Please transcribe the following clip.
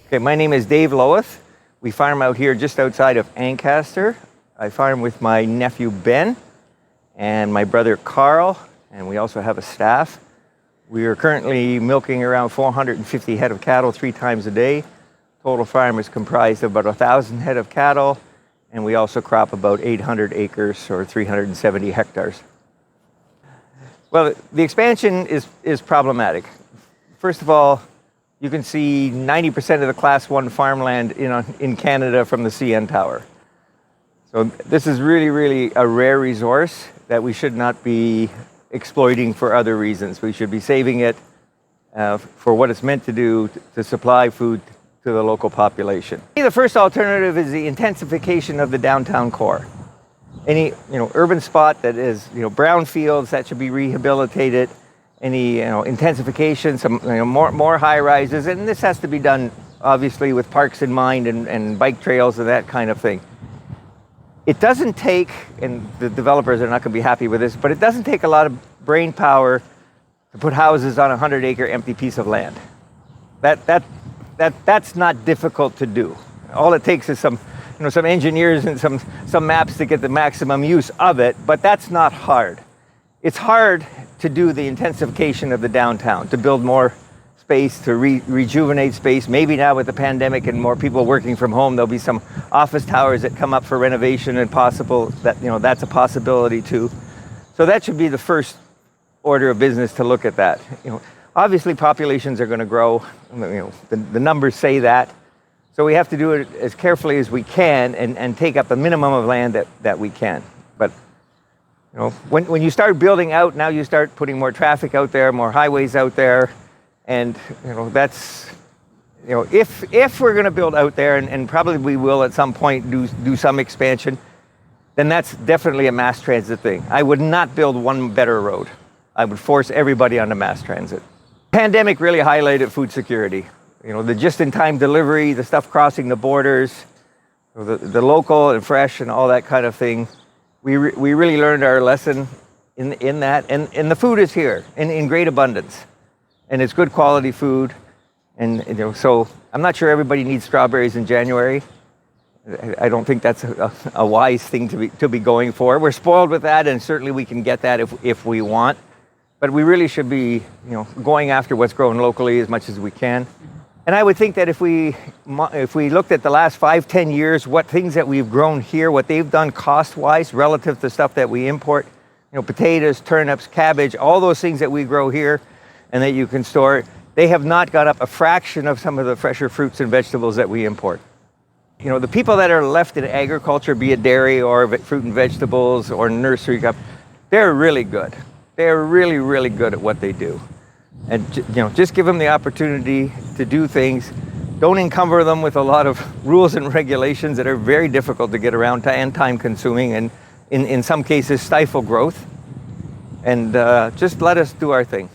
Okay, my name is Dave Loewith. We farm out here just outside of Ancaster. I farm with my nephew Ben and my brother Carl, and we also have a staff. We are currently milking around 450 head of cattle 3 times a day. Total farm is comprised of about 1,000 head of cattle, and we also crop about 800 acres or 370 hectares. Well, the expansion is problematic. First of all, you can see 90% of the Class 1 farmland in Canada from the CN Tower. So this is really a rare resource that we should not be exploiting for other reasons. We should be saving it for what it's meant to do, to supply food to the local population. The first alternative is the intensification of the downtown core. Any urban spot that is brown fields that should be rehabilitated. Any intensification, some more high rises, and this has to be done obviously with parks in mind and bike trails and that kind of thing. It doesn't take, and the developers are not going to be happy with this, but it doesn't take a lot of brain power to put houses on a 100-acre empty piece of land. That's not difficult to do. All it takes is some engineers and some maps to get the maximum use of it, but that's not hard. It's hard to do the intensification of the downtown, to build more space, to rejuvenate space. Maybe now with the pandemic and more people working from home, there'll be some office towers that come up for renovation, and possible that that's a possibility too. So that should be the first order of business, to look at that. Obviously populations are going to grow. The numbers say that. So we have to do it as carefully as we can and take up a minimum of land that we can. But when you start building out, now you start putting more traffic out there, more highways out there, and that's if we're going to build out there, and probably we will at some point do some expansion, then that's definitely a mass transit thing. I would not build one better road. I would force everybody onto mass transit. Pandemic really highlighted food security. The just-in-time delivery, the stuff crossing the borders, the local and fresh and all that kind of thing. We really learned our lesson in that, and the food is here in great abundance, and it's good quality food, and so I'm not sure everybody needs strawberries in January. I don't think that's a wise thing to be going for. We're spoiled with that, and certainly we can get that if we want, but we really should be going after what's grown locally as much as we can. And I would think that if we looked at the last 5-10 years, what things that we've grown here, what they've done cost-wise relative to stuff that we import, potatoes, turnips, cabbage, all those things that we grow here and that you can store, they have not got up a fraction of some of the fresher fruits and vegetables that we import. The people that are left in agriculture, be it dairy or fruit and vegetables or nursery, they're really good. They're really good at what they do. And just give them the opportunity to do things. Don't encumber them with a lot of rules and regulations that are very difficult to get around and time consuming, and in some cases stifle growth. And just let us do our thing.